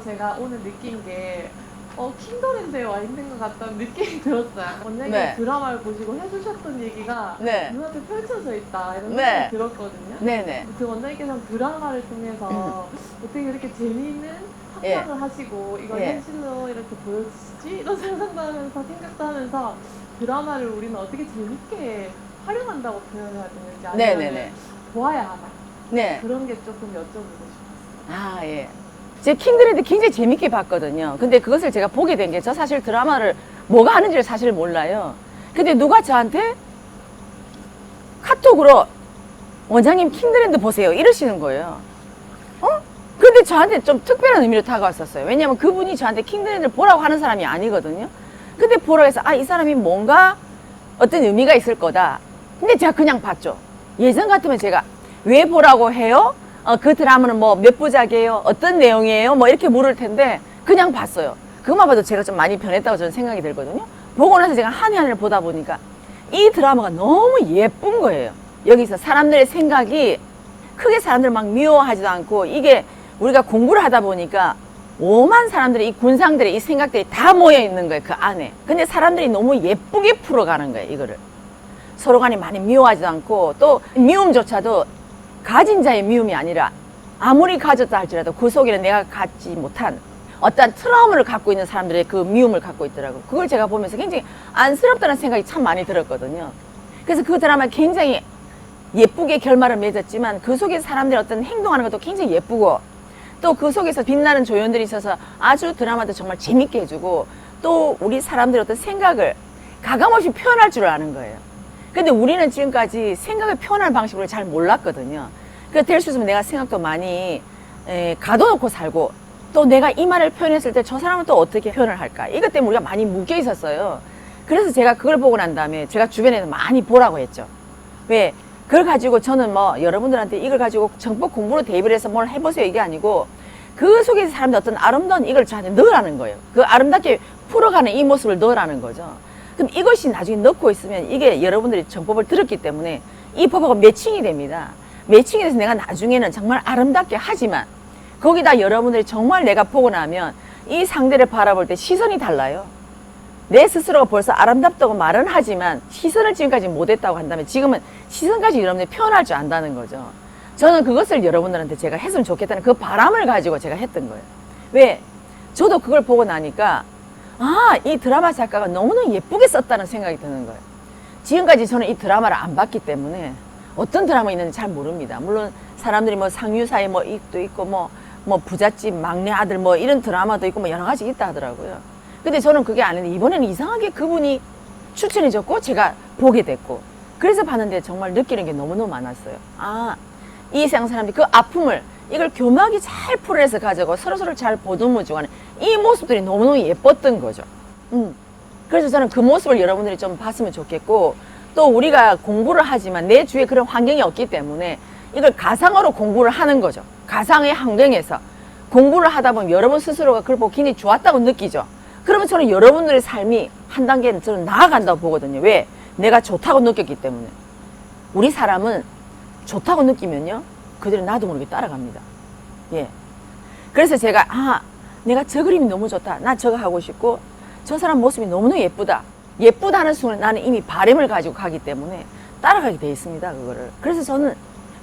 보면서 제가 오늘 느낀 게 킹더랜드에 와 있는 것 같다는 느낌이 들었어요. 원장님 네. 드라마를 보시고 해주셨던 얘기가 네. 눈앞에 펼쳐져 있다 이런 네. 생각이 들었거든요. 네네. 그 원장님께서는 드라마를 통해서 어떻게 이렇게 재미있는 예. 상상을 하시고 이걸 예. 현실로 이렇게 보여주시지? 이런 상상도 하면서 생각도 하면서 드라마를 우리는 어떻게 재밌게 활용한다고 표현해야 되는지 아니면 네네네. 보아야 하나 네. 그런 게 조금 여쭤보고 싶었어요. 아, 예. 제 킹드레드 굉장히 재밌게 봤거든요. 근데 그것을 제가 보게 된 게 저 사실 드라마를 뭐가 하는지를 사실 몰라요. 근데 누가 저한테 카톡으로 원장님 킹드랜드 보세요 이러시는 거예요. 근데 저한테 좀 특별한 의미로 다가왔었어요. 왜냐면 그분이 저한테 킹드랜드를 보라고 하는 사람이 아니거든요. 근데 보라고 해서 이 사람이 뭔가 어떤 의미가 있을 거다. 근데 제가 그냥 봤죠. 예전 같으면 제가 왜 보라고 해요? 그 드라마는 뭐 몇 부작이에요? 어떤 내용이에요? 뭐 이렇게 물을 텐데 그냥 봤어요. 그것만 봐도 제가 좀 많이 변했다고 저는 생각이 들거든요. 보고 나서 제가 한 해 한 해를 보다 보니까 이 드라마가 너무 예쁜 거예요. 여기서 사람들의 생각이 크게 사람들 막 미워하지도 않고 이게 우리가 공부를 하다 보니까 오만 사람들이 이 군상들의 이 생각들이 다 모여 있는 거예요. 그 안에. 근데 사람들이 너무 예쁘게 풀어가는 거예요. 이거를. 서로 간에 많이 미워하지도 않고 또 미움조차도 가진 자의 미움이 아니라 아무리 가졌다 할지라도 그 속에는 내가 갖지 못한 어떤 트라우마를 갖고 있는 사람들의 그 미움을 갖고 있더라고요. 그걸 제가 보면서 굉장히 안쓰럽다는 생각이 참 많이 들었거든요. 그래서 그 드라마 굉장히 예쁘게 결말을 맺었지만 그 속에 사람들이 어떤 행동하는 것도 굉장히 예쁘고 또 그 속에서 빛나는 조연들이 있어서 아주 드라마도 정말 재밌게 해주고 또 우리 사람들의 어떤 생각을 가감없이 표현할 줄 아는 거예요. 근데 우리는 지금까지 생각을 표현하는 방식을 잘 몰랐거든요. 그래서 될 수 있으면 내가 생각도 많이 가둬놓고 살고 또 내가 이 말을 표현했을 때 저 사람은 또 어떻게 표현을 할까 이것 때문에 우리가 많이 묶여 있었어요. 그래서 제가 그걸 보고 난 다음에 제가 주변에서 많이 보라고 했죠. 왜? 그걸 가지고 저는 뭐 여러분들한테 이걸 가지고 정법 공부로 대입을 해서 뭘 해보세요 이게 아니고 그 속에서 사람들 어떤 아름다운 이걸 저한테 넣으라는 거예요. 그 아름답게 풀어가는 이 모습을 넣으라는 거죠. 그럼 이것이 나중에 넣고 있으면 이게 여러분들이 정법을 들었기 때문에 이 법하고 매칭이 됩니다. 매칭이 돼서 내가 나중에는 정말 아름답게 하지만 거기다 여러분들이 정말 내가 보고 나면 이 상대를 바라볼 때 시선이 달라요. 내 스스로가 벌써 아름답다고 말은 하지만 시선을 지금까지 못했다고 한다면 지금은 시선까지 여러분들이 표현할 줄 안다는 거죠. 저는 그것을 여러분들한테 제가 했으면 좋겠다는 그 바람을 가지고 제가 했던 거예요. 왜? 저도 그걸 보고 나니까 이 드라마 작가가 너무너무 예쁘게 썼다는 생각이 드는 거예요. 지금까지 저는 이 드라마를 안 봤기 때문에 어떤 드라마 있는지 잘 모릅니다. 물론 사람들이 뭐 상류사의 뭐 입도 있고 뭐 부잣집 막내 아들 뭐 이런 드라마도 있고 뭐 여러 가지 있다 하더라고요. 근데 저는 그게 아닌데 이번에는 이상하게 그분이 추천해줬고 제가 보게 됐고 그래서 봤는데 정말 느끼는 게 너무너무 많았어요. 이 세상 사람들이 그 아픔을 이걸 교묘하게 잘 풀어내서 가지고 서로서로 잘 보듬어주고 하는 이 모습들이 너무너무 예뻤던 거죠. 그래서 저는 그 모습을 여러분들이 좀 봤으면 좋겠고 또 우리가 공부를 하지만 내 주위에 그런 환경이 없기 때문에 이걸 가상으로 공부를 하는 거죠. 가상의 환경에서 공부를 하다 보면 여러분 스스로가 그걸 보고 굉장히 좋았다고 느끼죠. 그러면 저는 여러분들의 삶이 한 단계는 저는 나아간다고 보거든요. 왜? 내가 좋다고 느꼈기 때문에. 우리 사람은 좋다고 느끼면요 그대로 나도 모르게 따라갑니다. 예. 그래서 제가 내가 저 그림이 너무 좋다. 나 저거 하고 싶고 저 사람 모습이 너무너무 예쁘다. 예쁘다는 순간 나는 이미 바램을 가지고 가기 때문에 따라가게 돼 있습니다. 그거를. 그래서 저는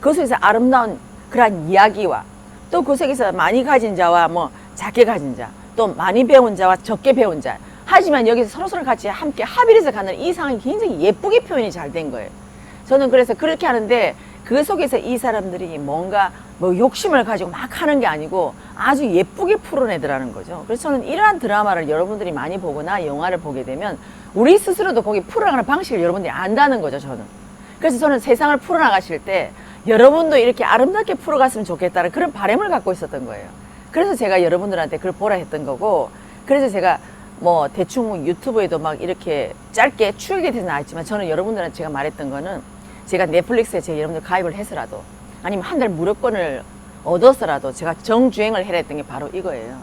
그 속에서 아름다운 그러한 이야기와 또 그 속에서 많이 가진 자와 뭐 작게 가진 자 또 많이 배운 자와 적게 배운 자 하지만 여기서 서로서로 같이 함께 합의를 해서 가는 이 상황이 굉장히 예쁘게 표현이 잘 된 거예요. 저는 그래서 그렇게 하는데 그 속에서 이 사람들이 뭔가 뭐 욕심을 가지고 막 하는 게 아니고 아주 예쁘게 풀어내더라는 거죠. 그래서 저는 이러한 드라마를 여러분들이 많이 보거나 영화를 보게 되면 우리 스스로도 거기 풀어나가는 방식을 여러분들이 안다는 거죠. 저는. 그래서 저는 세상을 풀어나가실 때 여러분도 이렇게 아름답게 풀어갔으면 좋겠다는 그런 바람을 갖고 있었던 거예요. 그래서 제가 여러분들한테 그걸 보라 했던 거고 그래서 제가 뭐 대충 유튜브에도 막 이렇게 짧게 추억에 대해서 나왔지만 저는 여러분들한테 제가 말했던 거는 제가 넷플릭스에 제가 여러분들 가입을 해서라도 아니면 한 달 무료권을 얻어서라도 제가 정주행을 해라 했던 게 바로 이거예요.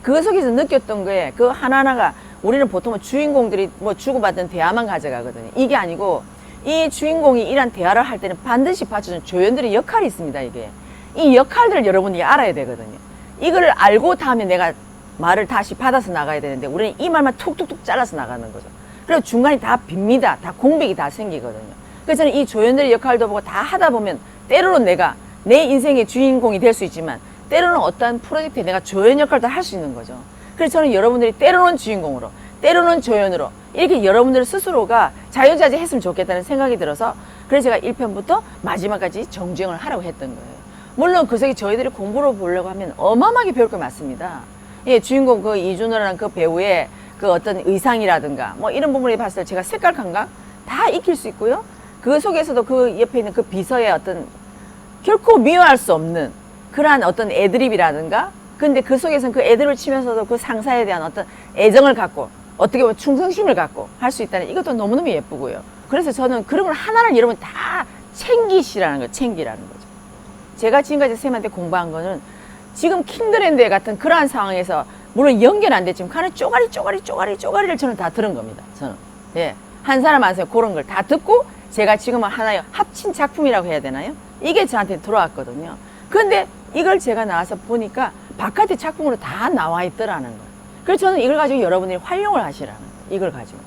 그 속에서 느꼈던 게 그 하나하나가 우리는 보통 주인공들이 뭐 주고받은 대화만 가져가거든요. 이게 아니고 이 주인공이 이런 대화를 할 때는 반드시 받쳐주는 조연들의 역할이 있습니다. 이게 이 역할들을 여러분이 알아야 되거든요. 이거를 알고 다음에 내가 말을 다시 받아서 나가야 되는데 우리는 이 말만 툭툭툭 잘라서 나가는 거죠. 그리고 중간에 다 빕니다. 다 공백이 다 생기거든요. 그래서 저는 이 조연들의 역할도 보고 다 하다 보면 때로는 내가 내 인생의 주인공이 될 수 있지만 때로는 어떠한 프로젝트에 내가 조연 역할도 할 수 있는 거죠. 그래서 저는 여러분들이 때로는 주인공으로 때로는 조연으로 이렇게 여러분들 스스로가 자유자재 했으면 좋겠다는 생각이 들어서 그래서 제가 1편부터 마지막까지 정주행을 하라고 했던 거예요. 물론 그 속에 저희들이 공부를 보려고 하면 어마어마하게 배울 게 많습니다. 예, 주인공 그 이준호라는 그 배우의 그 어떤 의상이라든가 뭐 이런 부분에 봤을 때 제가 색깔 감각 다 익힐 수 있고요. 그 속에서도 그 옆에 있는 그 비서의 어떤 결코 미워할 수 없는 그러한 어떤 애드립이라든가 근데 그 속에서는 그 애드립을 치면서도 그 상사에 대한 어떤 애정을 갖고 어떻게 보면 충성심을 갖고 할 수 있다는 이것도 너무너무 예쁘고요. 그래서 저는 그런 걸 하나를 여러분 다 챙기시라는 거예요. 챙기라는 거죠. 제가 지금까지 쌤한테 공부한 거는 지금 킹드랜드 같은 그러한 상황에서 물론 연결 안 됐지만 간에 쪼가리를 저는 다 들은 겁니다. 저는 예, 한 사람 한 사람 그런 걸 다 듣고 제가 지금은 하나의 합친 작품이라고 해야 되나요? 이게 저한테 들어왔거든요. 근데 이걸 제가 나와서 보니까 바깥의 작품으로 다 나와 있더라는 거예요. 그래서 저는 이걸 가지고 여러분들이 활용을 하시라는 거예요. 이걸 가지고.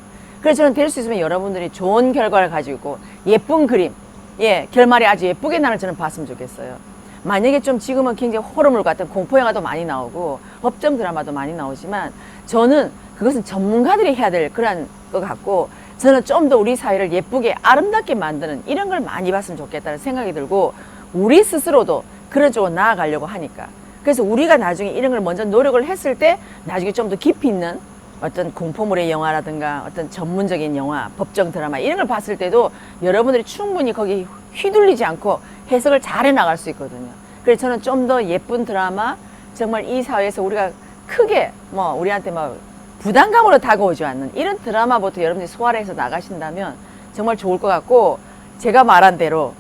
그래서 저는 될 수 있으면 여러분들이 좋은 결과를 가지고 있고 예쁜 그림, 예, 결말이 아주 예쁘게 나를 저는 봤으면 좋겠어요. 만약에 좀 지금은 굉장히 호러물 같은 공포영화도 많이 나오고 법정 드라마도 많이 나오지만 저는 그것은 전문가들이 해야 될 그런 것 같고 저는 좀 더 우리 사회를 예쁘게 아름답게 만드는 이런 걸 많이 봤으면 좋겠다는 생각이 들고 우리 스스로도 그런 쪽으로 나아가려고 하니까 그래서 우리가 나중에 이런 걸 먼저 노력을 했을 때 나중에 좀 더 깊이 있는 어떤 공포물의 영화라든가 어떤 전문적인 영화, 법정 드라마 이런 걸 봤을 때도 여러분들이 충분히 거기 휘둘리지 않고 해석을 잘 해나갈 수 있거든요. 그래서 저는 좀 더 예쁜 드라마 정말 이 사회에서 우리가 크게 뭐 우리한테 뭐 부담감으로 다가오지 않는 이런 드라마부터 여러분들이 소화를 해서 나가신다면 정말 좋을 것 같고 제가 말한 대로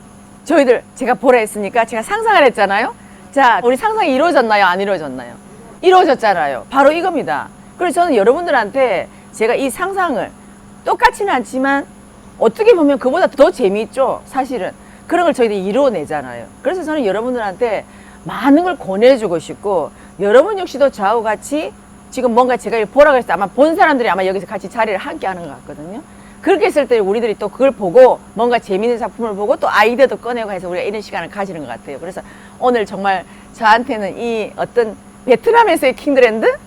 저희들 제가 보라 했으니까 제가 상상을 했잖아요. 자, 우리 상상이 이루어졌나요? 안 이루어졌나요? 이루어졌잖아요. 바로 이겁니다. 그래서 저는 여러분들한테 제가 이 상상을 똑같지는 않지만 어떻게 보면 그보다 더 재미있죠. 사실은 그런 걸 저희들이 이루어내잖아요. 그래서 저는 여러분들한테 많은 걸 권해주고 싶고 여러분 역시도 저하고 같이 지금 뭔가 제가 보라고 했을 때 아마 본 사람들이 아마 여기서 같이 자리를 함께 하는 것 같거든요. 그렇게 했을 때 우리들이 또 그걸 보고 뭔가 재미있는 작품을 보고 또 아이디어도 꺼내고 해서 우리가 이런 시간을 가지는 것 같아요. 그래서 오늘 정말 저한테는 이 어떤 베트남에서의 킹드랜드,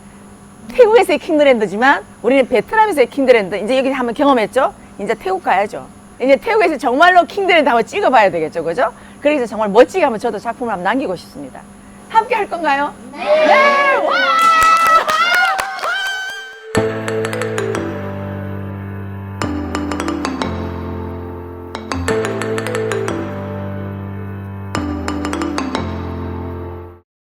태국에서의 킹드랜드지만 우리는 베트남에서의 킹드랜드 이제 여기 한번 경험했죠? 이제 태국 가야죠. 이제 태국에서 정말로 킹드랜드 한번 찍어봐야 되겠죠, 그죠? 그래서 정말 멋지게 한번 저도 작품을 한번 남기고 싶습니다. 함께 할 건가요? 네!